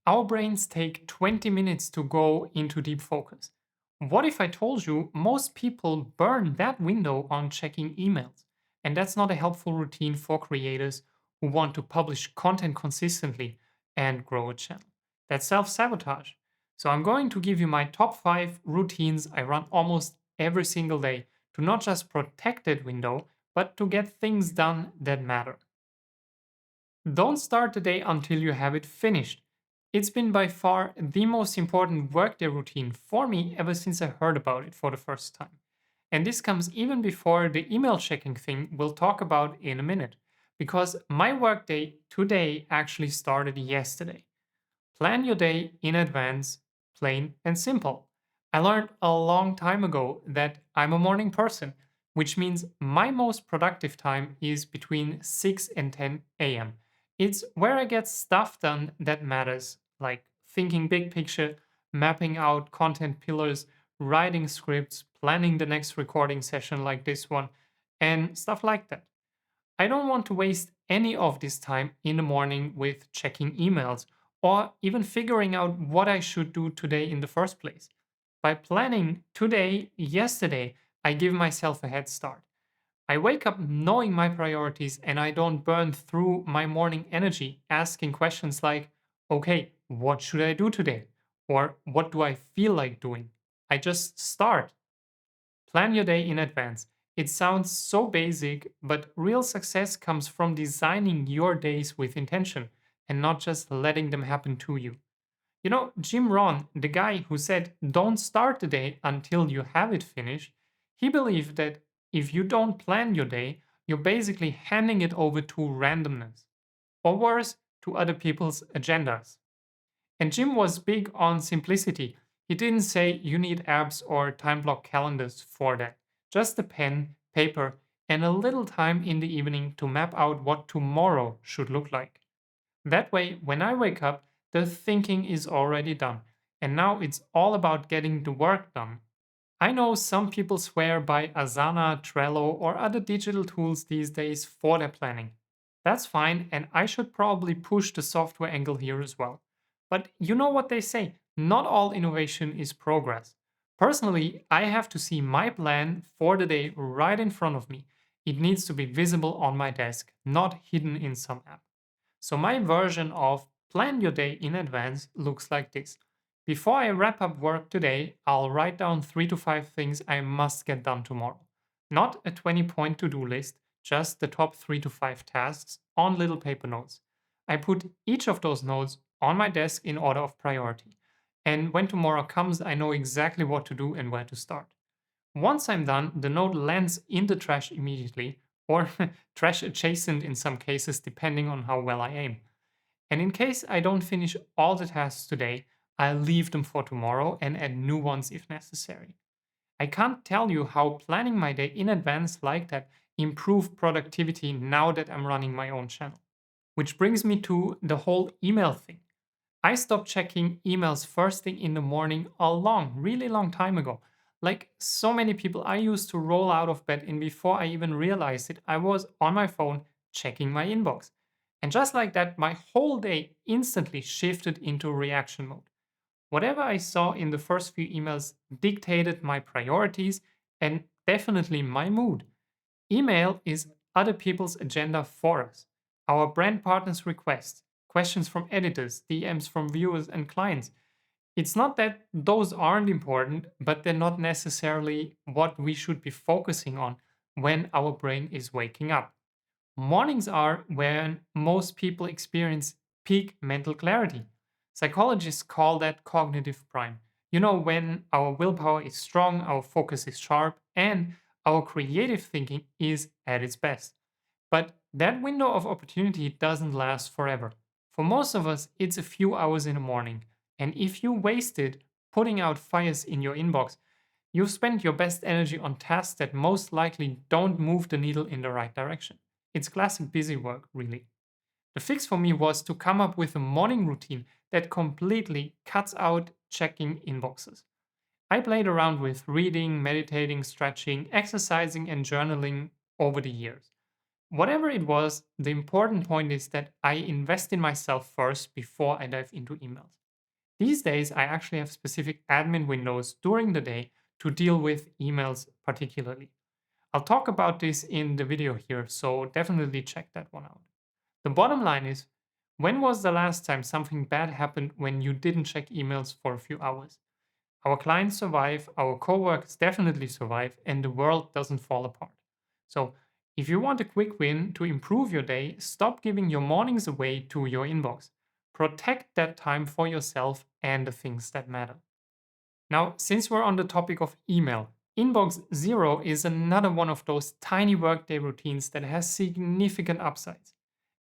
Our brains take 20 minutes to go into deep focus. What if I told you most people burn that window on checking emails? And that's not a helpful routine for creators who want to publish content consistently and grow a channel. That's self sabotage. So, I'm going to give you my top 5 routines I run almost every single day to not just protect that window, but to get things done that matter. Don't start the day until you have it finished. It's been by far the most important workday routine for me ever since I heard about it for the first time. And this comes even before the email checking thing we'll talk about in a minute, because my workday today actually started yesterday. Plan your day in advance, plain and simple. I learned a long time ago that I'm a morning person, which means my most productive time is between 6 and 10 a.m. It's where I get stuff done that matters, like thinking big picture, mapping out content pillars, writing scripts, planning the next recording session like this one, and stuff like that. I don't want to waste any of this time in the morning with checking emails or even figuring out what I should do today in the first place. By planning today, yesterday, I give myself a head start. I wake up knowing my priorities and I don't burn through my morning energy asking questions like, okay, what should I do today? Or what do I feel like doing? I just start. Plan your day in advance. It sounds so basic, but real success comes from designing your days with intention and not just letting them happen to you. You know, Jim Rohn, the guy who said, don't start the day until you have it finished, he believed that if you don't plan your day, you're basically handing it over to randomness, or worse, to other people's agendas. And Jim was big on simplicity. He didn't say you need apps or time block calendars for that. Just a pen, paper, and a little time in the evening to map out what tomorrow should look like. That way, when I wake up, the thinking is already done. And now it's all about getting the work done. I know some people swear by Asana, Trello, or other digital tools these days for their planning. That's fine, and I should probably push the software angle here as well. But you know what they say, not all innovation is progress. Personally, I have to see my plan for the day right in front of me. It needs to be visible on my desk, not hidden in some app. So my version of plan your day in advance looks like this. Before I wrap up work today, I'll write down 3 to 5 things I must get done tomorrow. Not a 20-point to-do list, just the top 3 to 5 tasks on little paper notes. I put each of those notes on my desk in order of priority. And when tomorrow comes, I know exactly what to do and where to start. Once I'm done, the note lands in the trash immediately, or trash adjacent in some cases, depending on how well I aim. And in case I don't finish all the tasks today, I'll leave them for tomorrow and add new ones if necessary. I can't tell you how planning my day in advance like that improved productivity now that I'm running my own channel. Which brings me to the whole email thing. I stopped checking emails first thing in the morning a really long time ago. Like so many people, I used to roll out of bed, and before I even realized it, I was on my phone checking my inbox. And just like that, my whole day instantly shifted into reaction mode. Whatever I saw in the first few emails dictated my priorities and definitely my mood. Email is other people's agenda for us. Our brand partners' requests, questions from editors, DMs from viewers and clients. It's not that those aren't important, but they're not necessarily what we should be focusing on when our brain is waking up. Mornings are when most people experience peak mental clarity. Psychologists call that cognitive prime. You know, when our willpower is strong, our focus is sharp, and our creative thinking is at its best. But that window of opportunity doesn't last forever. For most of us, it's a few hours in the morning. And if you waste it putting out fires in your inbox, you've spent your best energy on tasks that most likely don't move the needle in the right direction. It's classic busy work, really. The fix for me was to come up with a morning routine that completely cuts out checking inboxes. I played around with reading, meditating, stretching, exercising, and journaling over the years. Whatever it was, the important point is that I invest in myself first before I dive into emails. These days, I actually have specific admin windows during the day to deal with emails particularly. I'll talk about this in the video here, so definitely check that one out. The bottom line is, when was the last time something bad happened when you didn't check emails for a few hours? Our clients survive, our coworkers definitely survive, and the world doesn't fall apart. So, if you want a quick win to improve your day, stop giving your mornings away to your inbox. Protect that time for yourself and the things that matter. Now, since we're on the topic of email, Inbox Zero is another one of those tiny workday routines that has significant upsides.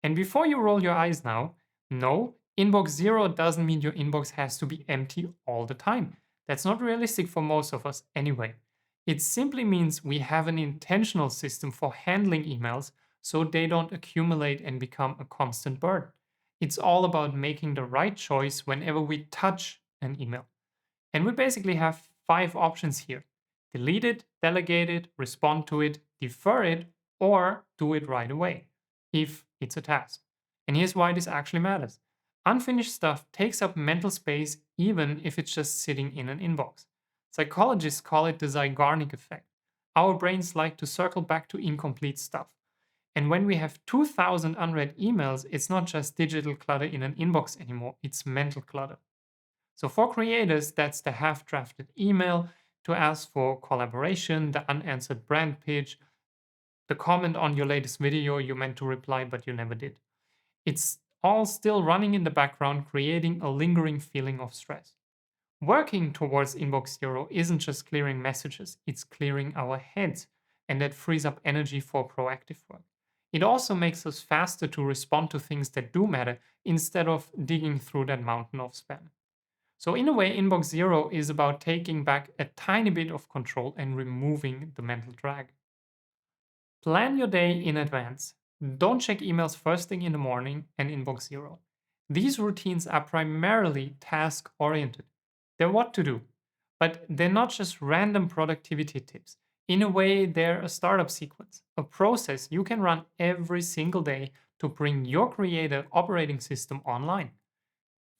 And before you roll your eyes now, no, Inbox Zero doesn't mean your inbox has to be empty all the time. That's not realistic for most of us anyway. It simply means we have an intentional system for handling emails so they don't accumulate and become a constant burden. It's all about making the right choice whenever we touch an email. And we basically have five options here: delete it, delegate it, respond to it, defer it, or do it right away if it's a task. And here's why this actually matters: unfinished stuff takes up mental space even if it's just sitting in an inbox. Psychologists call it the Zeigarnik effect. Our brains like to circle back to incomplete stuff. And when we have 2,000 unread emails, it's not just digital clutter in an inbox anymore, it's mental clutter. So for creators, that's the half drafted email to ask for collaboration, the unanswered brand pitch, the comment on your latest video you meant to reply but you never did. It's all still running in the background, creating a lingering feeling of stress. Working towards Inbox Zero isn't just clearing messages, it's clearing our heads, and that frees up energy for proactive work. It also makes us faster to respond to things that do matter instead of digging through that mountain of spam. So, in a way, Inbox Zero is about taking back a tiny bit of control and removing the mental drag. Plan your day in advance. Don't check emails first thing in the morning and Inbox Zero. These routines are primarily task oriented. They're what to do, but they're not just random productivity tips. In a way, they're a startup sequence, a process you can run every single day to bring your creator operating system online.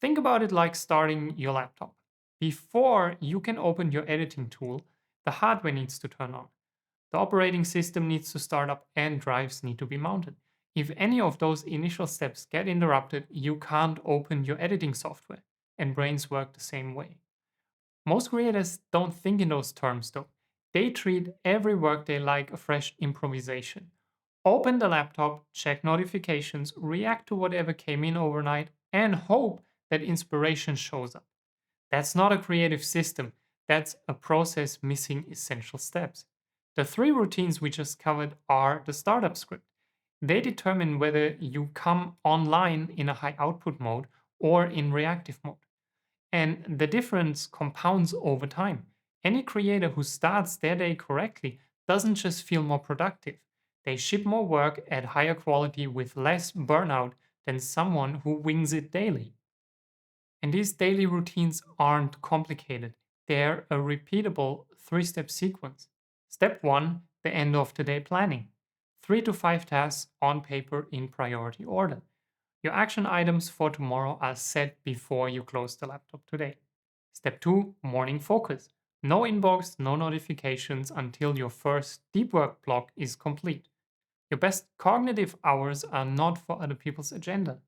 Think about it like starting your laptop. Before you can open your editing tool, the hardware needs to turn on. The operating system needs to start up and drives need to be mounted. If any of those initial steps get interrupted, you can't open your editing software, and brains work the same way. Most creators don't think in those terms though. They treat every workday like a fresh improvisation. Open the laptop, check notifications, react to whatever came in overnight, and hope that inspiration shows up. That's not a creative system, that's a process missing essential steps. The three routines we just covered are the startup script. They determine whether you come online in a high output mode or in reactive mode. And the difference compounds over time. Any creator who starts their day correctly doesn't just feel more productive, they ship more work at higher quality with less burnout than someone who wings it daily. And these daily routines aren't complicated, they're a repeatable three-step sequence. Step 1: the end of the day planning. 3 to 5 tasks on paper in priority order. Your action items for tomorrow are set before you close the laptop today. Step 2: morning focus. No inbox, no notifications until your first deep work block is complete. Your best cognitive hours are not for other people's agenda.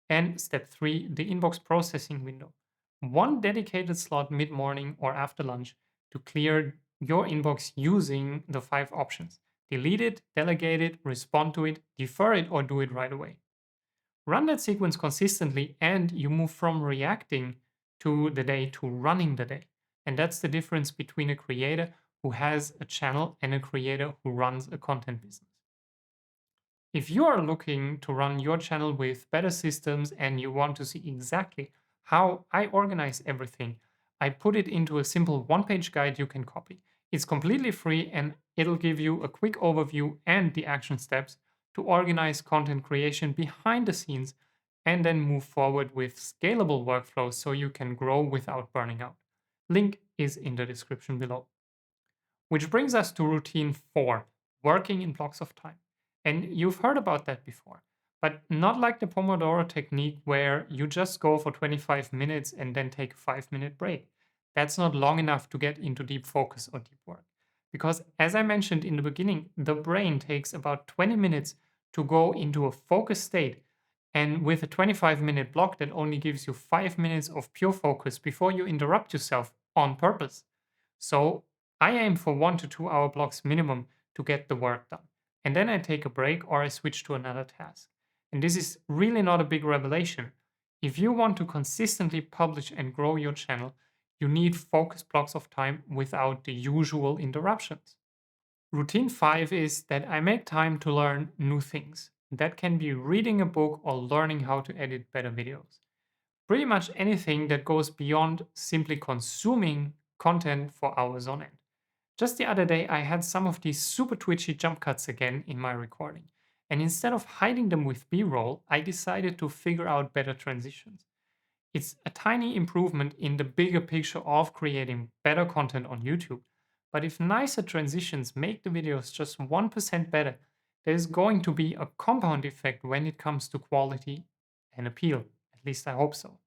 And step 3: the inbox processing window. One dedicated slot mid morning or after lunch to clear your inbox using the five options: delete it, delegate it, respond to it, defer it, or do it right away. Run that sequence consistently, and you move from reacting to the day to running the day. And that's the difference between a creator who has a channel and a creator who runs a content business. If you are looking to run your channel with better systems and you want to see exactly how I organize everything, I put it into a simple one-page guide you can copy. It's completely free and it'll give you a quick overview and the action steps to organize content creation behind the scenes and then move forward with scalable workflows so you can grow without burning out. Link is in the description below. Which brings us to routine 4: working in blocks of time. And you've heard about that before, but not like the Pomodoro technique where you just go for 25 minutes and then take a 5-minute break. That's not long enough to get into deep focus or deep work. Because as I mentioned in the beginning, the brain takes about 20 minutes to go into a focused state. And with a 25-minute block, that only gives you 5 minutes of pure focus before you interrupt yourself on purpose. So I aim for 1 to 2 hour blocks minimum to get the work done. And then I take a break or I switch to another task. And this is really not a big revelation. If you want to consistently publish and grow your channel, you need focused blocks of time without the usual interruptions. Routine 5 is that I make time to learn new things. That can be reading a book or learning how to edit better videos. Pretty much anything that goes beyond simply consuming content for hours on end. Just the other day, I had some of these super twitchy jump cuts again in my recording. And instead of hiding them with B roll, I decided to figure out better transitions. It's a tiny improvement in the bigger picture of creating better content on YouTube. But if nicer transitions make the videos just 1% better, there's going to be a compound effect when it comes to quality and appeal. At least I hope so.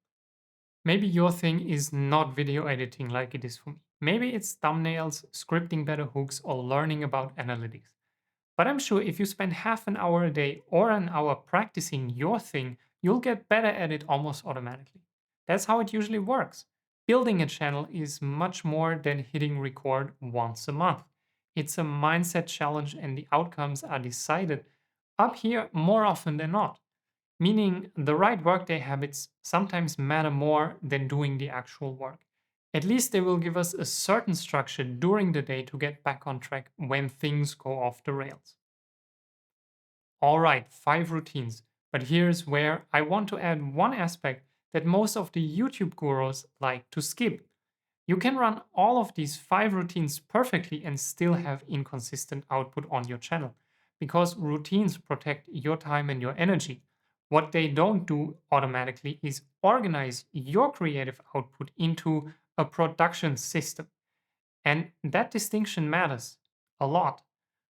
Maybe your thing is not video editing like it is for me. Maybe it's thumbnails, scripting better hooks, or learning about analytics. But I'm sure if you spend half an hour a day or an hour practicing your thing, you'll get better at it almost automatically. That's how it usually works. Building a channel is much more than hitting record once a month. It's a mindset challenge, and the outcomes are decided up here more often than not. Meaning, the right workday habits sometimes matter more than doing the actual work. At least they will give us a certain structure during the day to get back on track when things go off the rails. All right, 5 routines. But here's where I want to add one aspect that most of the YouTube gurus like to skip. You can run all of these 5 routines perfectly and still have inconsistent output on your channel because routines protect your time and your energy. What they don't do automatically is organize your creative output into a production system. And that distinction matters a lot.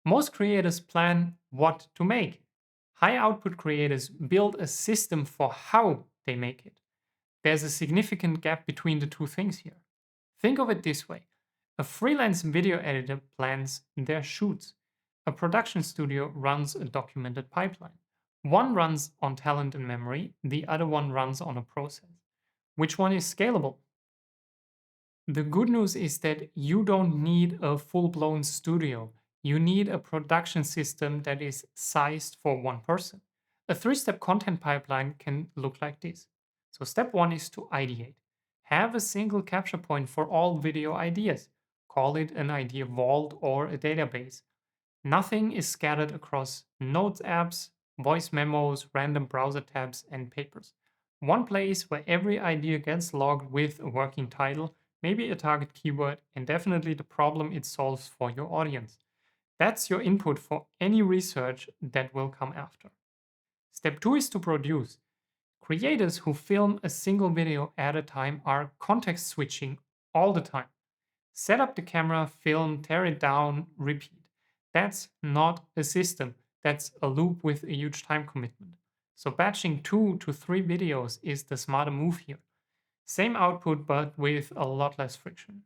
Most creators plan what to make. High output creators build a system for how they make it. There's a significant gap between the two things here. Think of it this way: a freelance video editor plans their shoots, a production studio runs a documented pipeline. One runs on talent and memory, the other one runs on a process. Which one is scalable? The good news is that you don't need a full blown studio. You need a production system that is sized for one person. A 3 step content pipeline can look like this. So, step one is to ideate. Have a single capture point for all video ideas. Call it an idea vault or a database. Nothing is scattered across notes apps, voice memos, random browser tabs, and papers. One place where every idea gets logged with a working title, maybe a target keyword, and definitely the problem it solves for your audience. That's your input for any research that will come after. Step two is to produce. Creators who film a single video at a time are context switching all the time. Set up the camera, film, tear it down, repeat. That's not a system. That's a loop with a huge time commitment. So batching 2 to 3 videos is the smarter move here. Same output, but with a lot less friction.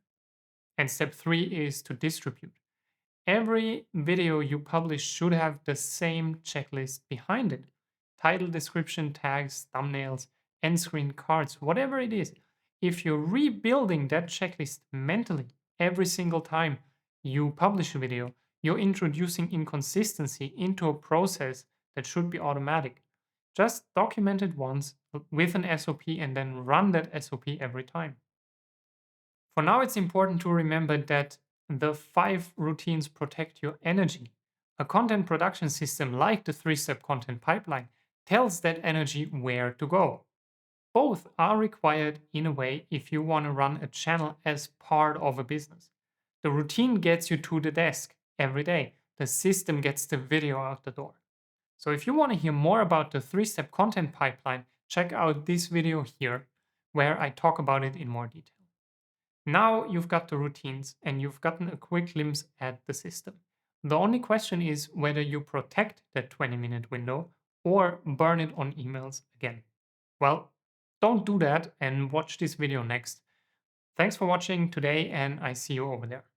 And step three is to distribute. Every video you publish should have the same checklist behind it: title, description, tags, thumbnails, end screen, cards, whatever it is. If you're rebuilding that checklist mentally every single time you publish a video, you're introducing inconsistency into a process that should be automatic. Just document it once with an SOP and then run that SOP every time. For now, it's important to remember that the 5 routines protect your energy. A content production system like the 3 step content pipeline tells that energy where to go. Both are required in a way if you want to run a channel as part of a business. The routine gets you to the desk every day, the system gets the video out the door. So, if you want to hear more about the 3 step content pipeline, check out this video here where I talk about it in more detail. Now you've got the routines and you've gotten a quick glimpse at the system. The only question is whether you protect that 20-minute window or burn it on emails again. Well, don't do that and watch this video next. Thanks for watching today, and I see you over there.